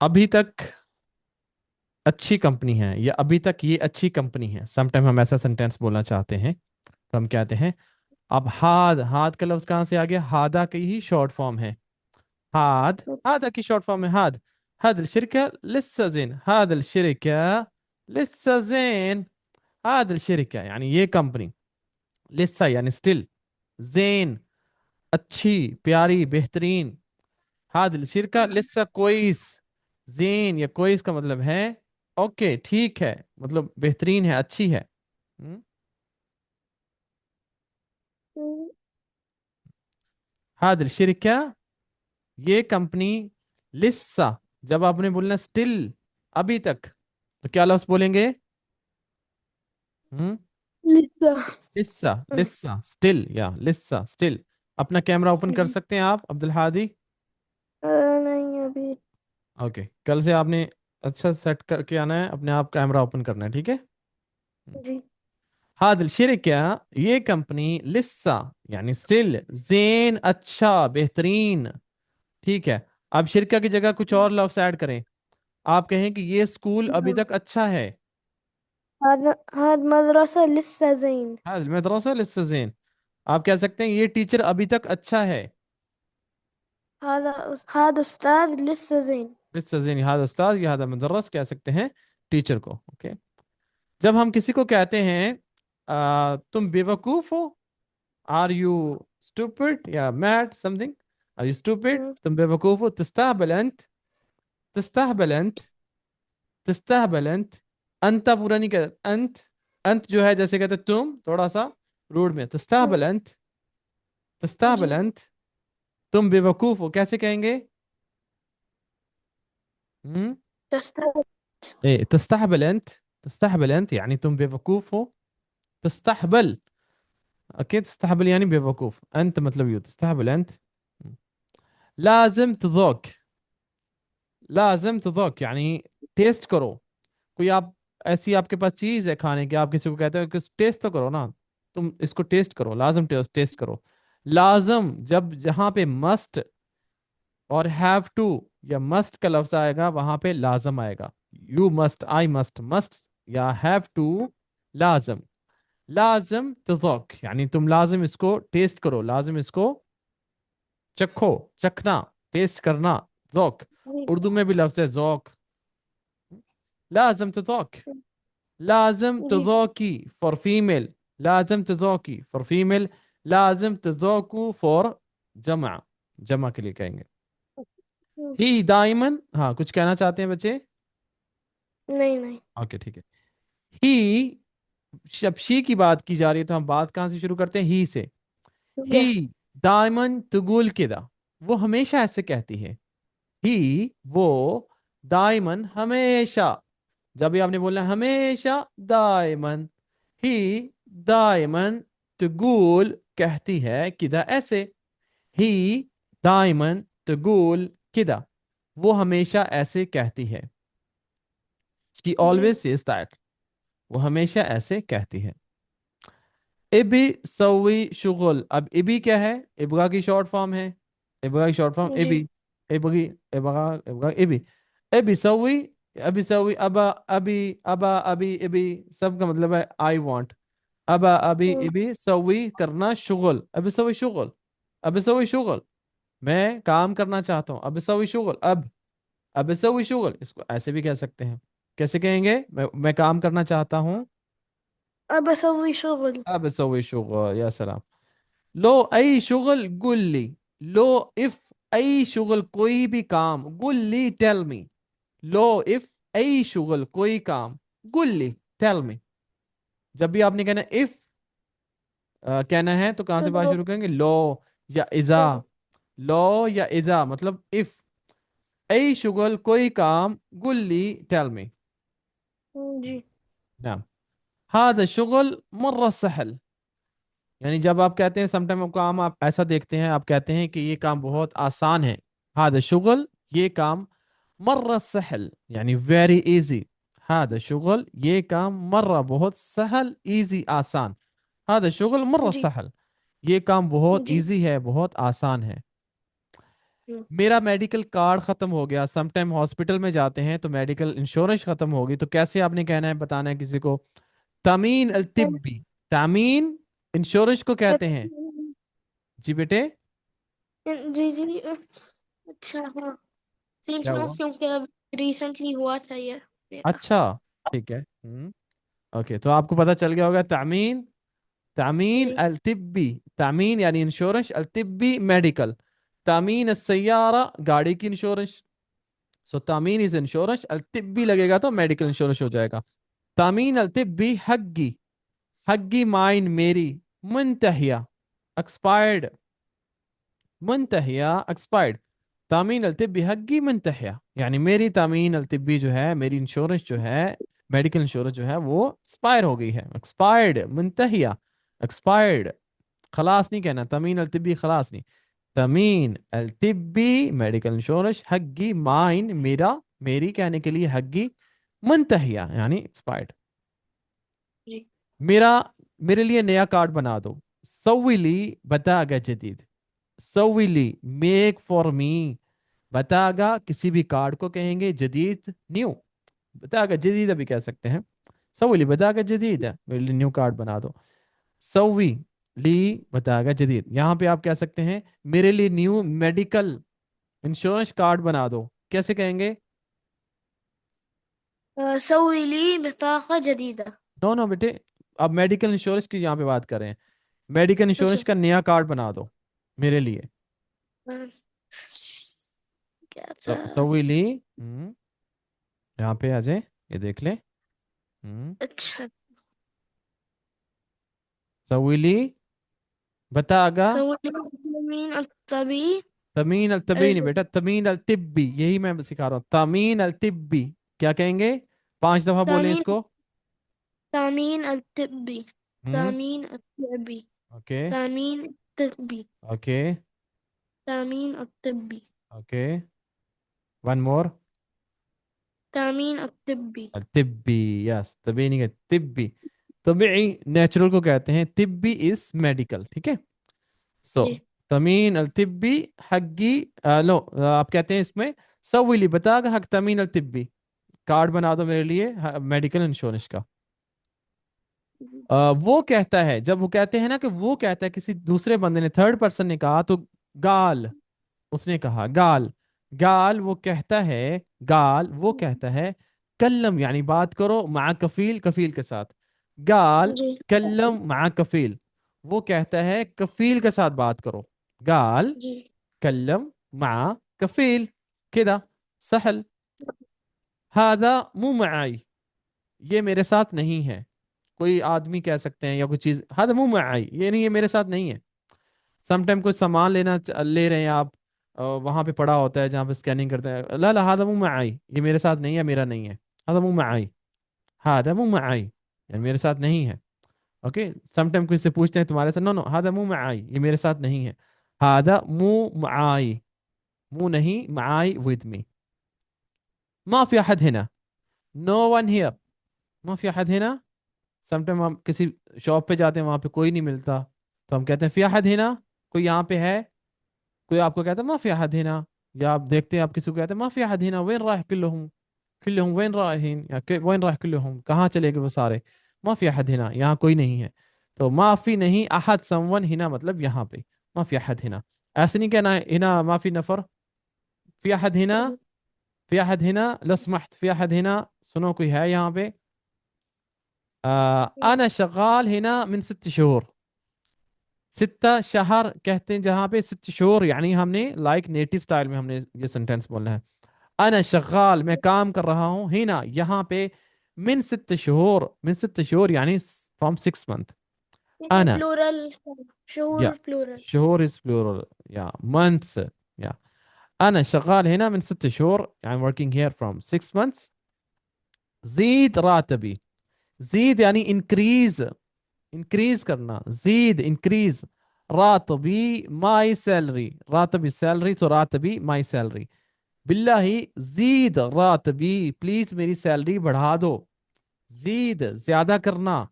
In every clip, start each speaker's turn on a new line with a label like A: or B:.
A: अभी तक अच्छी कंपनी है, या अभी तक ये अच्छी कंपनी है। समटाइम हम ऐसा सेंटेंस बोलना चाहते हैं तो हम कहते हैं। अब हाद, हाद का लफ्ज कहाँ से आ गया? हादा की ही शॉर्ट फॉर्म है। हाद,
B: अच्छा।
A: हादा की शॉर्ट फॉर्म है हाद। هذه الشركة لسه زين، هذا الشركة لسه زين، هذا الشركة يعني ये कंपनी। لسه يعني स्टिल, زين अच्छी प्यारी बेहतरीन। هذه الشركة لسه كويس। زين या कोइस का मतलब है ओके ठीक है, मतलब बेहतरीन है, अच्छी है। हम्म?
B: हम्म,
A: هذه الشركة, ये कंपनी। लिस्सा, जब आपने बोलना स्टिल, अभी तक, तो क्या लफ्ज बोलेंगे? हम्म?
B: لسه।
A: लिस्सा, लिस्सा स्टिल, या लिस्सा स्टिल। अपना कैमरा ओपन कर
B: जी।
A: सकते हैं आप अब्दुल हादी?
B: नहीं अभी।
A: ओके, कल से आपने अच्छा सेट करके आना है, अपने आप कैमरा ओपन करना है, ठीक है।
B: जी।
A: هذه الشركة, ये कंपनी लिस्सा यानी स्टिल, जेन अच्छा बेहतरीन, ठीक है। अब शिरका की जगह कुछ और लफ्ज ऐड करें। आप कहें कि ये स्कूल अभी तक अच्छा है।
B: هذا مدرسة لسه زين.
A: हाँ मदरसा लिस्सा जेन। आप कह सकते हैं ये टीचर अभी तक अच्छा है।
B: هذا أستاذ لسه زين.
A: लिस्सा जेन, هذا उस्ताद या هذا मदरस कह सकते हैं टीचर को, ओके। जब हम किसी को कहते हैं तुम बेवकूफ हो, आर यू स्टूपिड या mad something, are you stupid,
B: hmm.
A: तुम बेवकूफ हो। तस्ताहबल अंत, तस्ताहबल अंत, तस्ताहबल अंत। अंत पूरा नहीं कहते, अंत। अंत जो है जैसे कहते तुम, थोड़ा सा रूड में। तस्ताहबल
B: مم.
A: अंत, तस्ताहबल
B: जी.
A: अंत, तुम बेवकूफ हो कैसे कहेंगे? हम्म?
B: تستاهل.
A: ايه تستهبل انت، تستهبل انت يعني तुम बेवकूफ हो। تستهبل، اوكي تستهبل يعني बेवकूफ، انت मतलब यू تستهبل انت। لازم تذوق، لازم تذوق يعني टेस्ट करो। कोई आप ऐसी आपके पास चीज है खाने की, आप किसी को कहते हो कि टेस्ट तो करो ना, तुम इसको टेस्ट करो, लाजम टेस्ट टेस्ट करो। लाजम जब जहां पे मस्ट और हैव टू या मस्ट का लफ्ज आएगा वहां पे लाजम आएगा। You must, I must, must या हैव टू, लाजम। लाजम तज़ोक यानी तुम लाजम इसको टेस्ट करो, लाजम इसको चखो, चखना, टेस्ट करना, जोक।
B: जी.
A: उर्दू में भी लफ्ज है जोक। लाजम तज़ोक, लाजम
B: जी.
A: तज़ोकी फॉर फीमेल, लाजम तज़ोकी फॉर फीमेल, लाजम तज़ोकू फॉर जमा, जमा के लिए कहेंगे।
B: مم.
A: ही दाइमन, हाँ कुछ कहना चाहते हैं बच्चे?
B: नहीं नहीं.
A: ओके ठीक है। ही, जब शी की बात की जा रही है तो हम बात कहाँ से शुरू करते हैं? ही से।
B: या.
A: ही दामन तुगुल किदा, वो हमेशा ऐसे कहती है। ही, वो, दाइमन हमेशा, जब भी आपने बोलना है, हमेशा, दाइमन। ही दाइमन तुगुल कहती है किदा, ऐसे। ही दाइमन तुगुल किदा, वो हमेशा ऐसे कहती है। शी
B: जी.
A: ऑलवेज सेज दैट, वो हमेशा ऐसे कहती है। इबी सवी शुगल, अब इबी क्या है? इबगा की शॉर्ट फॉर्म है, इबगा की शॉर्ट फॉर्म
B: जी.
A: इबी, इबगी, इबगा, इबगा इबी। इबी सवी, अभी सवी, अबा अभी, अबा अभी इबी, सब का मतलब है आई वांट। अबा अभी
B: مم.
A: इबी सवी करना, शुगल, अभी सवी शुगल, अभी सवी शुगल, मैं काम करना चाहता हूँ, अभी सवी शुगल, अब, अभी सवी शुगल, इसको ऐसे भी कह सकते हैं। कैसे कहेंगे? मैं काम करना चाहता हूँ।
B: أبى أسوي شغل.
A: अब सवी शुगल, या सलाम। लो अई शुगल गुल्ली, लो इफ अई शुगल कोई भी काम, गुल्ली टेल मी। लो इफ अई शुगल कोई काम, गुल्ली टेल मी। जब भी आपने कहना इफ कहना है तो कहां से बात
B: लो.
A: शुरू करेंगे? लो या इजा, लो या इजा मतलब इफ। अई शुगल कोई काम, गुल्ली टेल मी।
B: जी.
A: नाम, هذا शुगल मर्रा सहल, यानी जब आप कहते हैं समटाइम आप काम आप ऐसा देखते हैं, आप कहते हैं कि ये काम बहुत आसान है। हादा शुगल, ये काम, मर्रा सहल यानी वेरी इजी। हादा शुगल, ये काम, मर्रा बहुत, सहल इजी आसान। हादा शुगल मर्रा
B: जी.
A: सहल, ये काम बहुत
B: जी.
A: इजी है, बहुत आसान है। میرا میڈیکل کارڈ ختم ہو گیا. سم ٹائم ہاسپٹل میں جاتے ہیں تو میڈیکل انشورنس ختم ہوگی, تو کیسے آپ نے کہنا ہے, بتانا ہے کسی کو. تامین الطبی, تامین انشورنس کو کہتے ہیں. جی بیٹے,
B: جی جی اچھا ہاں سیکھ
A: کیا
B: لوں
A: ہوا؟
B: کیونکہ اب ریسنٹلی ہوا تھا یہ میرا.
A: اچھا ٹھیک ہے. اوکے, تو آپ کو پتا چل گیا ہوگا تامین, تامین
B: جی
A: الطبی, تامین یعنی انشورنس, الطبی میڈیکل, تامین السیارہ گاڑی کی انشورنس. سو تامین از انشورنس, الطبی لگے گا تو میڈیکل انشورنس ہو جائے گا. تامین الطبی حقی, حقی مائن میری, منتہیا ایکسپائرڈ, منتہیا ایکسپائرڈ. تامین الطبی حقی منتہیا یعنی میری تامین الطبی جو ہے, میری انشورنس جو ہے, میڈیکل انشورنس جو ہے وہ ایکسپائر ہو گئی ہے. ایکسپائرڈ, منتہیا, ایکسپائرڈ. خلاص نہیں کہنا, تامین الطبی خلاص نہیں. تامین الطبی میڈیکل انشورنس حقی مائن میرا, میری کہنے کے لیے حقی, منتہیا یعنی ایکسپائرڈ.
B: جی
A: میرا, میرے لیے نیا کارڈ بنا دو. سوی لی بتاگا جدید, سوی لی میک فار می, بتاگا کسی بھی کارڈ کو کہیں گے جدید, نیو. بتاگا جدید بھی کہہ سکتے ہیں. سوی لی بتاگا جدید ہے, میرے لیے نیو کارڈ بنا دو. سوی لی بتاگا جدید, یہاں پہ آپ کہہ سکتے ہیں میرے لیے نیو میڈیکل انشورنس کارڈ بنا دو. کیسے کہیں گے؟
B: سوي لي بطاقة جديدة.
A: نو نو بیٹے, اب میڈیکل انشورنس کی یہاں پہ بات کر رہے ہیں. میڈیکل
B: اچھا
A: انشورنس کا نیا کارڈ بنا دو میرے لیے.
B: آه، کیا تھا.
A: سوی لی, یہاں پہ آ جائیں, یہ دیکھ لیں.
B: اچھا
A: سوی لی بتاگا,
B: سوي لي التأمين الطبي.
A: تمین الطبی نہیں بیٹا, تمین الطبی, یہی میں سکھا رہا ہوں. تمین الطبی کیا کہیں گے؟ 5 دفعہ بولیں اس
B: تأمين
A: کو.
B: تأمين الطبي.
A: ہوں
B: تأمين الطبي.
A: اوکے
B: تأمين الطبي.
A: اوکے
B: تأمين الطبي.
A: Okay, one more.
B: تأمين الطبي.
A: طبی, یس, طبی نہیں کہ طبی. طبعی نیچرل کو کہتے ہیں, طبی از میڈیکل. ٹھیک ہے, سو
B: جی
A: تمین الطبی حقی, لو آپ کہتے ہیں اس میں سویلی بتا گا حق تمین الطبی, کارڈ بنا دو میرے لیے میڈیکل انشورنس کا. وہ کہتا ہے, جب وہ کہتے ہیں نا کہ وہ کہتا ہے, کسی دوسرے بندے نے, تھرڈ پرسن نے کہا, تو گال, اس نے کہا گال, گال وہ کہتا ہے, گال وہ کہتا ہے, کلم یعنی بات کرو, مع کفیل, کفیل کے ساتھ. گال
B: جی
A: کلم مع کفیل, وہ کہتا ہے کفیل کے ساتھ بات کرو. گال
B: جی
A: کلم مع کفیل, کدا سهل. هذا مو معي, یہ میرے ساتھ نہیں ہے. کوئی آدمی کہہ سکتے ہیں یا کوئی چیز, هذا مو معي, یہ نہیں, یہ میرے ساتھ نہیں ہے. سم ٹائم کوئی سامان لینا لے رہے ہیں آپ, وہاں پہ پڑا ہوتا ہے جہاں پہ اسکیننگ کرتے ہیں, لا لا هذا مو معي, یہ میرے ساتھ نہیں ہے, میرا نہیں ہے. هذا مو معي, هذا مو معي یعنی میرے ساتھ نہیں ہے. اوکے, سم ٹائم کوئی سے پوچھتے ہیں تمہارے ساتھ, نو نو هذا مو معي, یہ میرے ساتھ نہیں ہے. هذا مو معي, مو نہیں, معي with me. ما في احد هنا, no one here. ما في احد هنا. سم ٹائم ہم کسی شاپ پہ جاتے ہیں, وہاں پہ کوئی نہیں ملتا, تو ہم کہتے ہیں فی احد هنا, کوئی یہاں پہ ہے. کوئی آپ کو کہتا ہے ما في احد هنا, یا آپ دیکھتے ہیں آپ کسی کو کہتے ہیں ما في احد هنا, وين رايح كلهم, كلهم وين رايحين, یا وين رايح كلهم, کہاں چلے گئے وہ سارے. ما في احد هنا, یہاں کوئی نہیں ہے. تو ما في نہیں, احد someone, هنا مطلب یہاں پہ. ما في احد هنا, ایسے نہیں کہنا ہے هنا ما في نفر. في احد هنا, في احد هنا لو سمحت, في احد هنا, سنو کوئی ہے یہاں پہ. انا شغال هنا من 6 شهور. 6 شہر کہتے ہیں جہاں پہ, 6 شہور یعنی ہم نے لائک نیٹو سٹائل میں ہم نے یہ سینٹینس بولنا ہے. انا شغال, میں کام کر رہا ہوں, ہنا یہاں پہ, من 6 شہور, من 6 شہور یعنی from 6 month. انا,
B: بلورال
A: یا
B: شهور بلورال.
A: شهور is plural, یا months, یا انا شغال هنا من 6 شهور يعني working here from 6 months. زید راتبی, زید یعنی increase, increase کرنا, زید increase. راتبی my salary, راتبی salary, تو راتبی my salary. باللہ زید راتبی, پلیز میری سیلری بڑھا دو. زید زیادہ کرنا,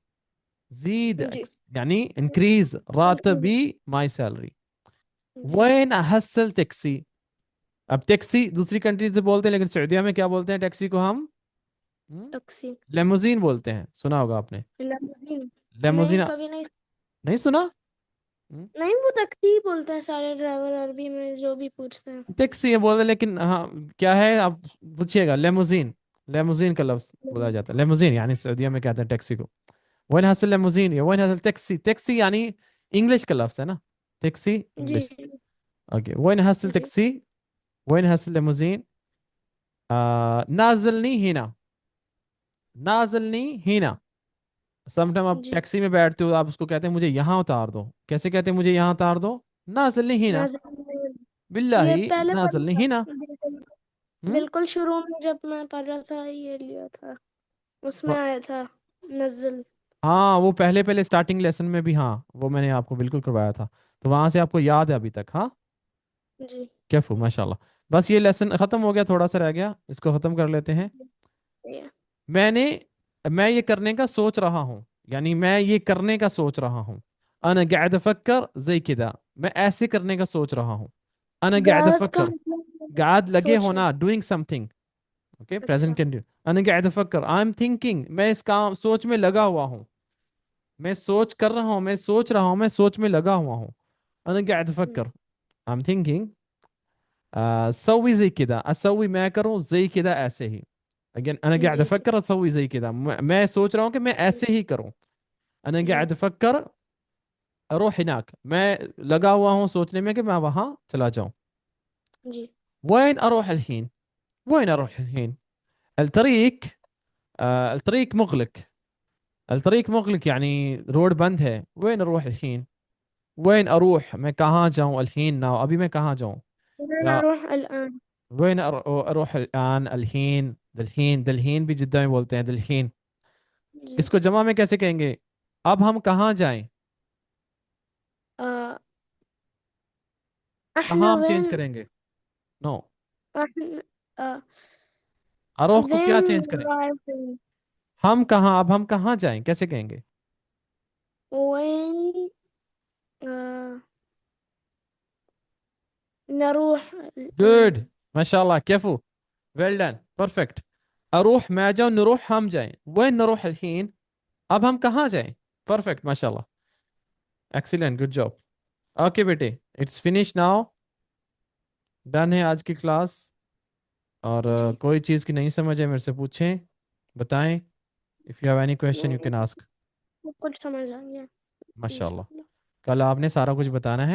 A: زید
B: جی
A: یعنی انکریز, راتبی my salary. وین احصل ٹیکسی, अब टैक्सी दूसरी कंट्री से बोलते हैं, लेकिन सऊदीया में क्या बोलते हैं टैक्सी को हम?
B: टैक्सी।
A: लेमोजीन बोलते हैं, सुना होगा आपने।
B: लिमोजिन। नहीं,
A: लेमोजीन
B: कभी नहीं।
A: नहीं सुना? हम्म,
B: नहीं, वो टैक्सी ही बोलते हैं सारे ड्राइवर अरबी में जो भी पूछते हैं।
A: टैक्सी है बोलते हैं, लेकिन हाँ क्या है आप पूछिएगा। लेमोजीन, लेमोजीन का लफ्ज बोला जाता है, लेमोजीन यानी सऊदीया में कहते हैं टैक्सी को। وين هسه الليموزين يا وين هذا التاكسي؟ تاكسي يعني انجلش का लफ्ज है ना, टैक्सी
B: जी।
A: इंग्लिश। اوكي وين هسه
B: जी
A: التاكسي؟ وين هسه الليموزين؟ نازلني هنا، نازلني هنا। समटाइम आप
B: जी।
A: टैक्सी में बैठते हो आप उसको कहते हैं मुझे यहाँ उतार दो, कैसे कहते हैं मुझे यहाँ उतार दो? नाज़िलनी हिना,
B: नाज़रीन। ये
A: बिल्लाही
B: पहले पढ़ा
A: नाज़िलनी
B: था।
A: हिना।
B: बिल्कुल।
A: हम्म।
B: बिल्कुल शुरू में जब मैं पढ़ रहा था ये लिया था, उसमें
A: व-
B: आया था नज़ल।
A: हाँ वो पहले पहले स्टार्टिंग लेसन में भी, हाँ वो मैंने आपको बिल्कुल करवाया था, तो वहां से आपको याद है अभी तक। हाँ
B: जी।
A: कैफू माशाल्लाह। बस ये लेसन खत्म हो गया, थोड़ा सा रह गया, इसको खत्म कर लेते हैं।
B: ये।
A: मैंने, मैं ये करने का सोच रहा हूँ, यानी मैं ये करने का सोच रहा हूँ। अना قاعد अफक्कर زي كذا، मैं ऐसे करने का सोच रहा हूँ। अना قاعد
B: गाद का
A: अफक्कर,
B: मतलब
A: قاعد लगे
B: सोचना।
A: होना, doing something। ओके
B: अच्छा।
A: Present continue. अना قاعد अफक्कर, आई एम थिंकिंग, मैं इस काम सोच में लगा हुआ हूँ। मैं सोच कर रहा हूँ, मैं सोच रहा हूँ, मैं सोच में लगा हुआ हूँ। अना قاعد अफक्कर, आई एम थिंकिंग। سوي زي كذا، اسوي मैं करूँ زي كذا ऐसे ही। अगेन انا قاعد
B: जी जी
A: افكر اسوي زي كذا، मैं सोच रहा हूँ कि मैं ऐसे ही करूँ। انا
B: जी
A: قاعد افكر اروح هناك، मैं लगा हुआ हूँ सोचने में कि मैं वहां चला जाऊं।
B: जी
A: وين اروح الحين؟ وين اروح الحين؟ الطريق، الطريق مغلق، الطريق مغلق يعني रोड बंद है। وين اروح الحين؟ وين اروح मैं कहाँ जाऊं الحين ना अभी मैं कहाँ जाऊं؟
B: وين
A: या
B: أروح الآن؟
A: وين اروح الان الحين، دلحين، دلحين भी जिद्दा में बोलते हैं दलहीन।
B: जी।
A: इसको जमा में कैसे कहेंगे? अब हम कहाँ जाएं?
B: آه.
A: कहाँ
B: احنا
A: हम चेंज
B: وين؟
A: करेंगे؟ नो।
B: احنا آه.
A: अरोख को क्या
B: وين
A: चेंज करें?
B: رايحين؟
A: हम कहाँ, अब हम कहाँ जाएं कैसे कहेंगे?
B: وين آه. نروح الآن؟
A: गुड, माशाल्लाह, कैफू, वेल डन, परफेक्ट। अरूह मैं जाऊं, नरूह हम जाएं, वين नरूह الحين, अब हम कहाँ जाएं। परफेक्ट माशाल्लाह, एक्सीलेंट, गुड जॉब। ओके बेटे, इट्स फिनिश नाउ, डन है आज की क्लास। और
B: जी।
A: कोई चीज़ की नहीं समझ है मेरे से पूछें, बताएं। If you have any question you can
B: नहीं,
A: आस्क।
B: कुछ समझ आ गया
A: माशाल्लाह,
B: इंशाल्लाह।
A: कल आपने सारा कुछ बताना है।